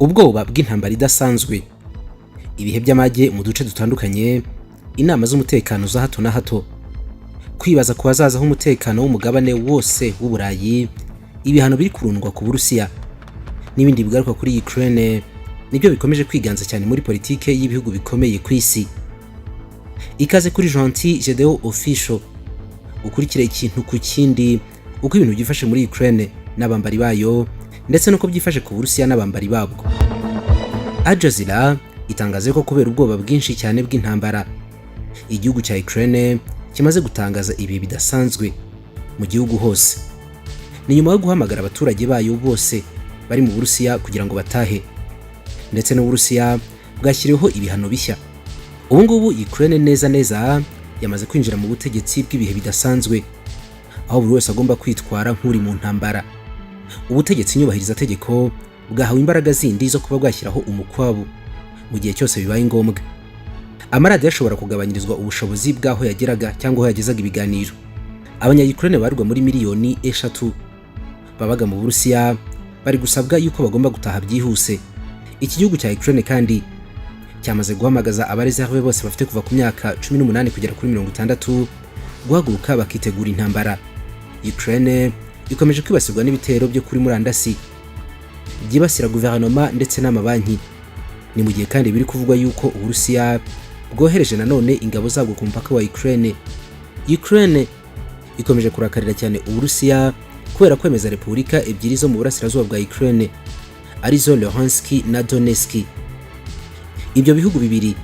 ubwoba bw'intambara idasanzwe, ibihe by'amage mu duce dutandukanye, inama z'umutekano za hato na hato, kwibaza ku hazazaho umutekano w'umugabane wose w'Uburayi, ibihano biri kurundwa ku Burusiya n'ibindi bigaruka kuri Ukraine nibyo bikomeje kwiganza cyane muri politike y'ibihugu bikomeye ku isi. Ikaze kuri gentilgedeon official, ukurikire ikintu ku kindi uko ibintu byifashe muri Ukraine n'abambari bayo ndetse nuko byifashe ku Burusiya n'abambari babwo. Al Jazeera itangaze ko kubera ubwoba bwinshi cyane bw'intambara, igihugu cya Ukraine kimaze gutangaza ibihe bidasanzwe mu gihugu hose. Ni nyuma yo guhamagara abaturage bayo bose bari mu Burusiya kugira ngo batahe, ndetse n'Uburusiya bwashyiriweho ibihano bishya. Ubu ngubu Ukraine neza yamaze kwinjira mu butegetsi bw'ibihe bidasanzwe, aho buri wese agomba kwitwara nk'uri mu ntambara. Ubutegetsi nyubahiriza tegeko bwahawe imbaraga zindi zo kuba bwashyiraho umukwabu mu gihe cyose bibaye ngombwa. Amaradiyo ashobora kugabanyirizwa ubushobozi bw'aho yageraga cyangwa aho yagezaga ibiganiro. Abanya-Ukraine barwa muri miliyoni 3 babaga mu Burusiya bari gusabwa yuko bagomba gutaha byihuse. Iki gihugu cya Ukraine kandi cyamaze guhamagaza abareserve bose bafite kuva ku myaka 18 kugera kuri 60 guhaguruka bakitegura intambara. Ukraine ikomeje kwibasirwa n'ibitero byo kuri murandasi byibasira guverinoma ndetse n'amabanki. Ni mu gihe kandi biri kuvugwa yuko Uburusiya bwohereje nanone ingabo zabwo ku mpaka wa Ukraine. Ukraine ikomeje kurakarira cyane Uburusiya kubera kwemeza repubulika ebyiri zo mu burasirazuba bwa Ukraine, arizo Luhansk na Donetsk. Ibyo bihugu bibiri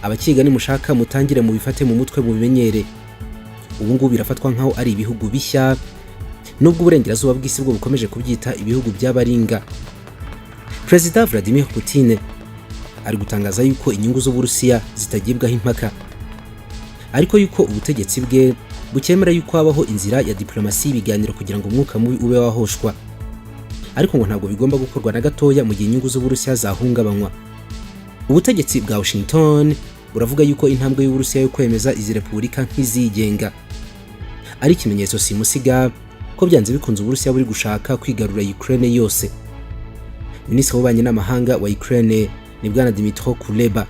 abakiga ni mushaka mutangire mu bifate mu mutwe mu bimenyere. Ubu ngubu birafatwa nkaho ari ibihugu bishya, nubwo uburengerazuba bw'isi bwo bukomeje kubyita ibihugu by'abaringa. Perezida Vladimir Putin ari gutangaza yuko inyungu z'Uburusiya zitagibwaho impaka, ariko yuko ubutegetsi bwe bukemera yuko habaho inzira ya diplomasi y'ibiganiro kugira ngo umwuka mubi ube wahoshwa, ariko ngo ntabwo bigomba gukorwa na gatoya mu gihe inyungu z'Uburusiya zahungabanywa. Ubutegetsi bwa Washington buravuga yuko intambwe y'Uburusiya yo kwemeza izi repubulika nk'izigenga ari ikimenyetso simusiga ko byanze bikunze Uburusiya buri gushaka kwigarura Ukraine yose. Minisitiri w'ububanyi n'amahanga wa Ukraine ni bwana Dmytro Kuleba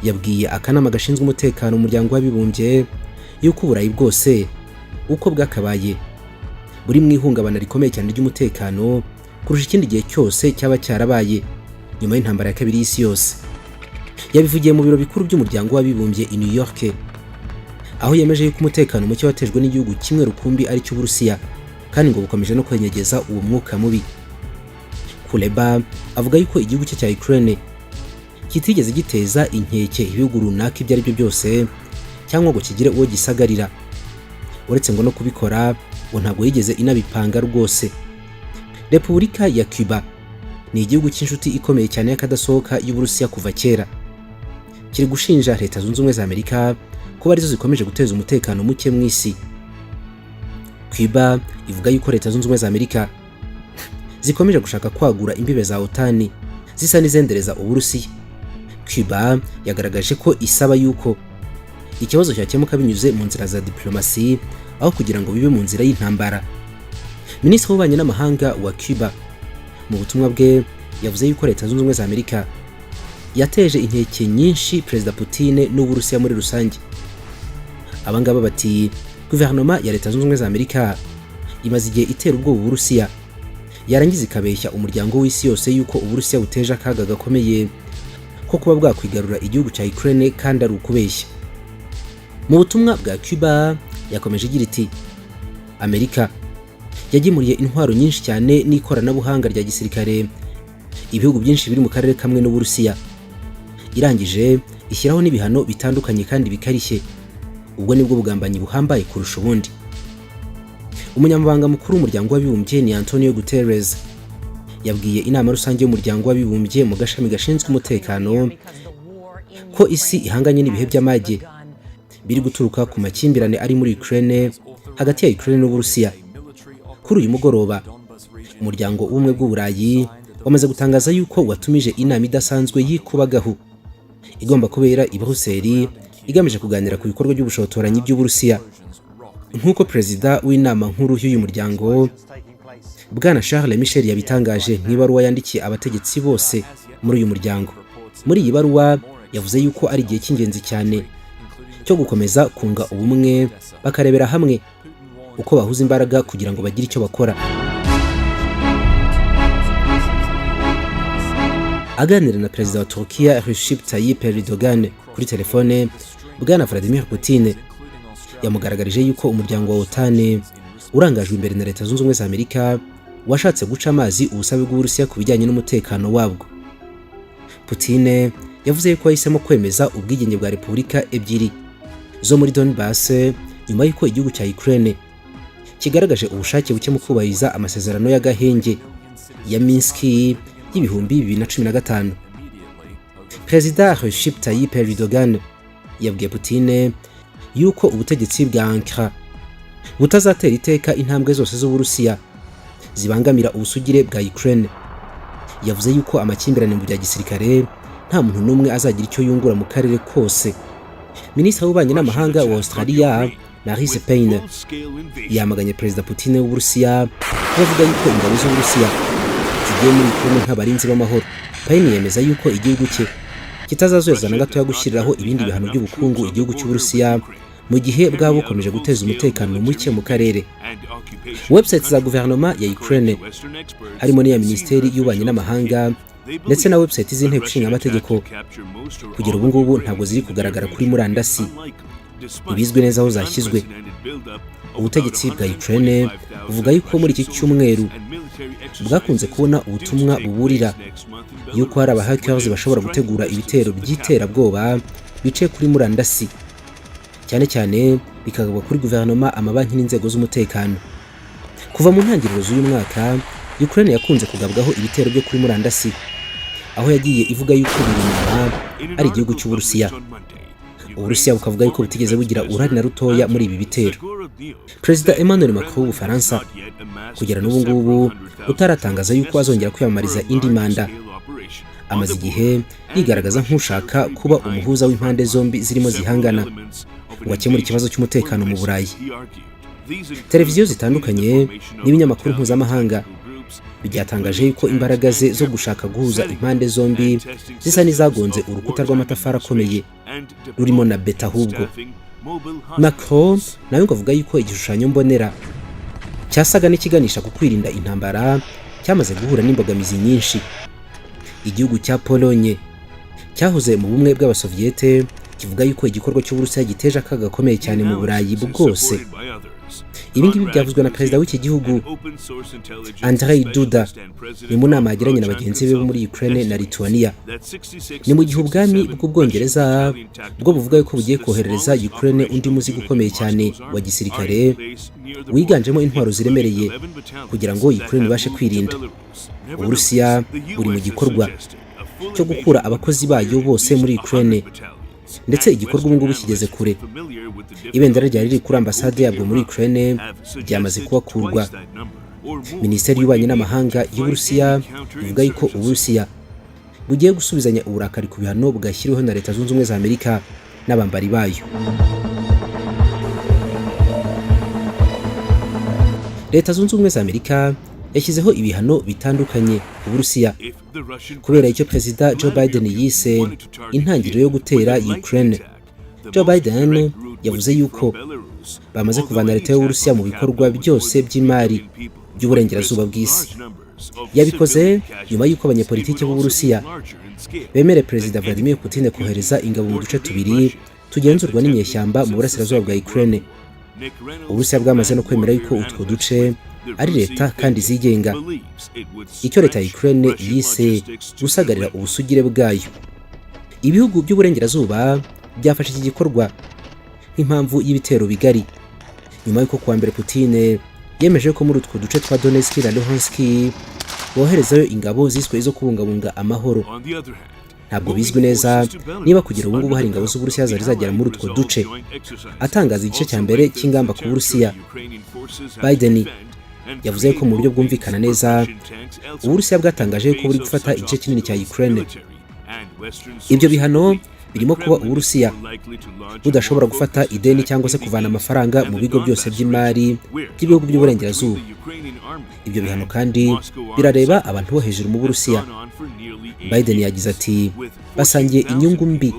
yabwiye akanama gashinzwe umutekano mu muryango w'abibumbye yuko Uburayi bwose uko bwakabaye buri mu ihungabana rikomeye cyane ry'umutekano kurusha ikindi gihe cyose cyaba cyarabaye nyuma y'intambara ya kabiri y'isi yose. Yabivugiye mu biro bikuru by'umuryango w'abibumbye i New York, aho yemeje yuko umutekano muke watejwe n'igihugu kimwe rukumbi ari cyo Uburusiya, kandi ngo bukomeje no kwenyegeza uwo mwuka mubi. Kuleba avuga yuko igihugu cye cya Ukraine kitigeze giteza inkeke ibihugu runaka ibyo ari byo byose cyangwa ngo kigire uwo gisagarira. Uretse ngo no kubikora ngo ntabwo yigeze inabipanga rwose. Repubulika ya Cuba ni igihugu cy'inshuti ikomeye cyane y'akadasohoka y'Uburusiya kuva kera. Kiri gushinja Leta Zunze Ubumwe za Amerika kuba arizo zikomeje guteza umutekano muke mu isi. Cuba ivuga yuko Leta Zunze Ubumwe za Amerika zikomeje gushaka kwagura imbibe za OTAN zisa n'izendereza Uburusiya. Cuba yagaragaje ko isaba yuko ikibazo cyakemuka binyuze mu nzira za diplomasi aho kugira ngo bibe mu nzira y'intambara. Minisitiri w'ububanyi n'amahanga wa Cuba mu butumwa bwe yavuze yuko Leta Zunze Ubumwe za Amerika yateje inkeke nyinshi Perezida Putin n'Uburusiya muri rusange. Abangaba bati guverinoma ya Leta Zunze Ubumwe za Amerika imaze igihe itera ubwoba Uburusiya, yarangiza ikabeshya umuryango w'isi yose yuko Uburusiya buteje akaga gakomeye ko kuba bwakwigarura igihugu cya Ukraine kandi ari ukubeshya. Mu butumwa bwa Cuba yakomeje igira iti Amerika yagemuriye intwaro nyinshi cyane n'ikoranabuhanga rya gisirikare ibihugu byinshi biri mu karere kamwe n'Uburusiya, irangije ishyiraho n'ibihano bitandukanye kandi bikarishye. Ubwo nibwo bugambanyi buhambaye kurusha ubundi. Umunyamabanga mukuru w'umuryango w'abibumbye ni Antonio Guterres yabwiye inama rusange y'umuryango w'abibumbye mu gashami gashinzwe umutekano ko isi ihanganye n'ibihe by'amage biri guturuka ku makimbirane ari muri Ukraine hagati ya Ukraine n'Uburusiya. Kuri uyu mugoroba umuryango w'ubumwe bw'Uburayi wamaze gutangaza yuko watumije inama idasanzwe y'ikubagahu igomba kubera i Brussels igamije kuganira ku bikorwa by'ubushotoranyi by'Uburusiya. Nk'uko perezida w'inama nkuru y'uyu muryango bwana Charles Michel yabitangaje nk'ibaruwa yandikiye abategetsi bose muri uyu muryango. Muri iyi baruwa yavuze yuko ari igihe cy'ingenzi cyane cyo gukomeza kunga ubumwe bakarebera hamwe uko bahuza imbaraga kugira ngo bagire icyo bakora. Aganira na perezida wa Turkiya Recep Tayyip Erdogan kuri telefone, bwana Vladimir Putin yamugaragarije yuko umuryango wa OTAN urangajwe imbere na Leta Zunze Ubumwe za Amerika washatse guca amazi ubusabe bw'Uburusiya ku bijyanye n'umutekano wabwo. Putin yavuze yuko yahisemo kwemeza ubwigenge bwa repubulika ebyiri zo muri Donbass nyuma y'uko igihugu cya Ukraine kigaragaje ubushake buke mu kubahiriza amasezerano y'agahenge ya Minsk y'ibihumbi 2015. Perezida Recep Tayyip Erdogan yabwiye Putin yuko ubutegetsi bwa Ankara butazatera iteka intambwe zose z'Uburusiya zibangamira ubusugire bwa Ukraine. Yavuze yuko amakimbirane mu bya gisirikare nta muntu n'umwe azagira icyo yungura mu karere kose. Minisitiri w'ububanyi n'amahanga wa Australia Marise Payne yamaganye Perezida Putin w'Uburusiya bavuga yuko ingabo z'Uburusiya zigiye muri Ukraine nk'abarinzi b'amahoro. Payne yemeza yuko igihugu cye kitazazweza na gato gushyiriraho ibindi bihano by'ubukungu igihugu cy'Uburusiya mu gihe bwaba bukomeje guteza umutekano muke mu karere. Website za guverinoma ya Ukraine harimo n'iya Minisiteri y'Ububanyi n'Amahanga ndetse na website z'inteko ishinga amategeko kugera ubu ngubu ntabwo ziri kugaragara kuri murandasi. Ibizwi neza aho zashyizwe. Ubutegetsi bwa Ukraine buvuga yuko muri iki cyumweru bwakunze kubona ubutumwa buburira yuko hari abahackers bashobora gutegura ibitero by'iterabwoba bice kuri murandasi, cyane cyane bikagabwa kuri guverinoma, amabanki n'inzego z'umutekano. Kuva mu ntangiriro z'uyu mwaka, Ukraine yakunze kugabwaho ibitero byo kuri murandasi, aho yagiye ivuga yuko biri inyuma ari igihugu cy'Uburusiya. Uburusiya bukavuga yuko butigeze bugira uruhare na rutoya muri ibi bitero. Perezida Emmanuel Macron w'Ubufaransa kugera n'ubu ngubu utaratangaza yuko azongera kwiyamamariza indi manda. Amaze igihe yigaragaza nk'ushaka kuba umuhuza w'impande zombi zirimo zihangana ngo akemure ikibazo cy'umutekano mu Burayi. Televiziyo zitandukanye n'ibinyamakuru mpuzamahanga byatangaje yuko imbaraga ze zo gushaka guhuza impande zombi zisa n'izagonze urukuta rw'amatafari akomeye rurimo na beta. Ahubwo Macron nawe ngo avuga yuko igishushanyo mbonera cyasaga n'ikiganisha ku kwirinda intambara cyamaze guhura n'imbogamizi nyinshi. Igihugu cya Polonye cyahoze mu bumwe bw'Abasoviyete kivuga yuko igikorwa cy'Uburusiya giteje akaga gakomeye cyane mu Burayi bwose. Ibi ngibi byavuzwe na perezida w'iki gihugu Andrzej Duda ni mu nama yagiranye na bagenzi be bo muri Ukraine na Lithuania. Ni mu gihe ubwami bw'Ubwongereza bwo buvuga yuko bugiye koherereza Ukraine undi muzigo ukomeye cyane wa gisirikare wiganjemo intwaro ziremereye kugira ngo Ukraine ibashe kwirinda. Uburusiya buri mu gikorwa cyo gukura abakozi bayo bose muri Ukraine, ndetse igikorwa ubu ngubu kigeze kure. Ibendera ryari riri kuri ambasade yabwo muri Ukraine ryamaze kubakurwa. Minisiteri y'Ububanyi n'Amahanga y'Uburusiya ivuga yuko Uburusiya bugiye gusubizanya uburakari ku bihano bwashyiriweho na Leta Zunze Ubumwe za Amerika n'abambari bayo. Leta Zunze Ubumwe za Amerika yashyizeho ibihano bitandukanye ku Burusiya kubera icyo Perezida Joe Biden yise intangiriro yo gutera Ukraine. Joe Biden yavuze yuko bamaze kuvana Leta y'Uburusiya mu bikorwa byose by'imari by'uburengerazuba bw'isi. Yabikoze nyuma y'uko abanyepolitiki b'Uburusiya bemere Perezida Vladimir Putin kohereza ingabo mu duce tubiri tugenzurwa n'inyeshyamba mu burasirazuba bwa Ukraine. Uburusiya bwamaze no kwemera yuko utwo duce ari leta kandi zigenga, icyo leta ya Ukraine yise gusagarira ubusugire bwayo. Ibihugu by'uburengerazuba byafashe iki gikorwa nk'impamvu y'ibitero bigari nyuma y'uko kuwa mbere Putin yemeje ko muri utwo duce twa Donetsk na Luhansk boherezayo ingabo ziswe izo kubungabunga amahoro. Ntabwo bizwi neza niba kugera ubu ngubu hari ingabo z'Uburusiya zari zagera muri utwo duce. Atangaza igice cya mbere cy'ingamba ku Burusiya, Biden yavuze ko mu buryo bwumvikana neza Uburusiya bwatangaje ko buri gufata igice kinini cya Ukraine. Ibyo bihano birimo kuba Uburusiya budashobora gufata ideni cyangwa se kuvana amafaranga mu bigo byose by'imari by'ibihugu by'uburengerazuba. Ibyo bihano kandi birareba abantu bo hejuru mu Burusiya. Biden yagize ati basangiye inyungu mbi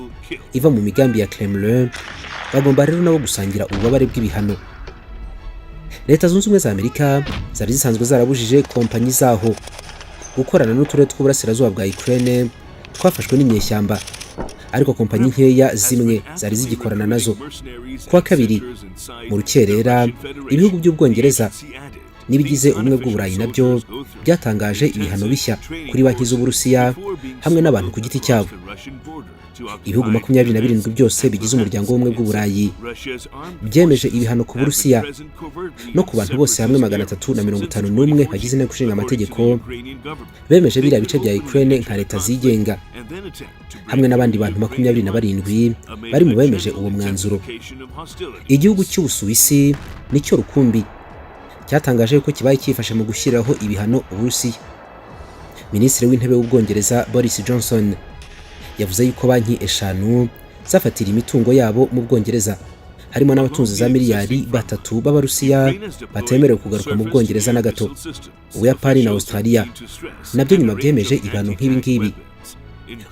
iva mu migambi ya Kremlin, bagomba rero nabo gusangira ububabare bw'ibihano. Leta Zunze Ubumwe za Amerika zari zisanzwe zarabujije kompanyi zaho gukorana n'uturere tw'uburasirazuba bwa Ukraine twafashwe n'inyeshyamba, ariko kompanyi nkeya zimwe zari zigikorana nazo. Kuwa kabiri mu rukerera, ibihugu by'Ubwongereza n'ibigize ubumwe bw'Uburayi nabyo byatangaje ibihano bishya kuri banki z'Uburusiya hamwe n'abantu ku giti cyabo. Ibihugu 27 byose bigize umuryango w'ubumwe bw'Uburayi byemeje ibihano ku Burusiya no ku bantu bose hamwe 351 bagize inteko ishinga amategeko bemeje biriya bice bya Ukraine nka leta zigenga, hamwe n'abandi bantu 27 bari mu bemeje uwo mwanzuro. Igihugu cy'Ubusuwisi nicyo rukumbi cyatangaje ko kibaye cyifashe mu gushyiraho ibihano Uburusiya. Minisitiri w'intebe w'Ubwongereza Boris Johnson yavuze yuko banki 5 zafatira imitungo yabo mu Bwongereza, harimo n'abatunzi za miliyari 3 b'Abarusiya batemerewe kugaruka mu Bwongereza na gato. Ubuyapani na Australia nabyo nyuma byemeje ibihano nk'ibi ngibi.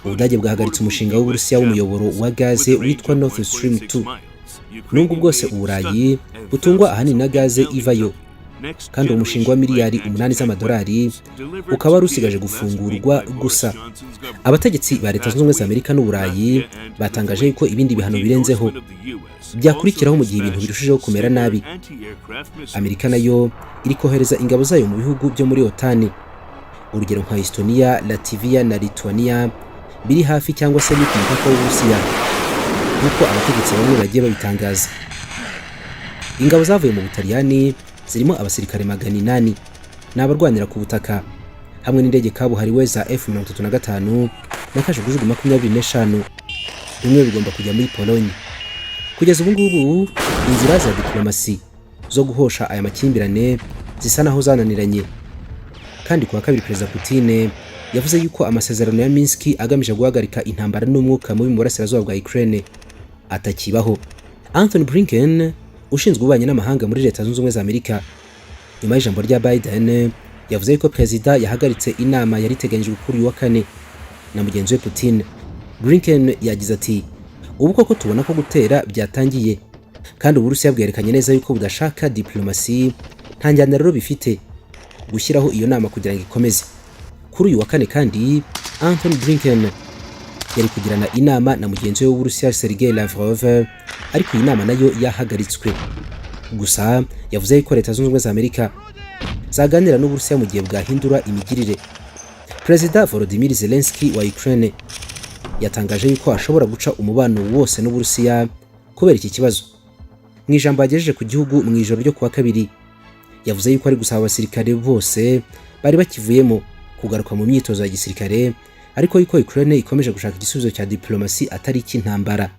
Ubudage bwahagaritse umushinga w'Uburusiya w'umuyoboro wa gaze witwa Nord Stream 2. Nubwo bwose Uburayi butungwa ahanini na gaze ivayo, kandi umushinga wa miliyari 8 z'amadolari ukaba rusigaje gufungurwa gusa. Abategetsi ba Leta Zunze Ubumwe za Amerika n'Uburayi batangaje yuko ibindi bihano birenzeho byakurikiraho mu gihe ibintu birushijeho kumera nabi. Amerika nayo iri kohereza ingabo zayo mu bihugu byo muri OTAN, urugero nka Estonia, Latvia na Lithuania biri hafi cyangwa se ku mupaka w'Uburusiya, nk'uko abategetsi bamwe bagiye babitangaza. Ingabo zavuye mu Butaliyani zirimo abasirikare 800 n'abarwanira ku butaka, hamwe n'indege kabuhariwe za F-35 na kajugujugu 25 bimwe bigomba kujya muri Pologne. Kugeza ubu ngubu inzira za diplomasi zo guhosha aya makimbirane zisa naho zananiranye, kandi kuwa kabiri Perezida Putin yavuze yuko amasezerano ya Minsk agamije guhagarika intambara n'umwuka mubi mu burasirazuba bwa Ukraine atakibaho. Anthony Blinken ushinzwe ububanyi n'amahanga muri Leta Zunze Ubumwe za Amerika, nyuma y'ijambo rya Biden yavuze yuko Perezida yahagaritse inama yari iteganyijwe kuri uyu wa kane na mugenzi we Putin. Blinken yagize ati ubu koko tubona ko gutera byatangiye, kandi Uburusiya bwerekanye neza yuko budashaka diplomasi, nta njyana rero bifite gushyiraho iyo nama kugira ngo ikomeze. Kuri uyu wa kane kandi Anthony Blinken yari kugirana inama na mugenzi we w'Uburusiya Sergei Lavrov, ariko iyi nama nayo yahagaritswe. Gusa yavuze yuko Leta Zunze Ubumwe za Amerika zaganira n'Uburusiya mu gihe bwahindura imigirire. Perezida Volodymyr Zelensky wa Ukraine yatangaje yuko ashobora guca umubano wose n'Uburusiya kubera iki kibazo. Mu ijambo yagejeje ku gihugu mu ijoro ryo kuwa kabiri, yavuze yuko ari gusaba abasirikare bose bari bakivuyemo kugaruka mu myitozo ya gisirikare, ariko yuko Ukraine ikomeje gushaka igisubizo cya diplomasi atari cy'intambara.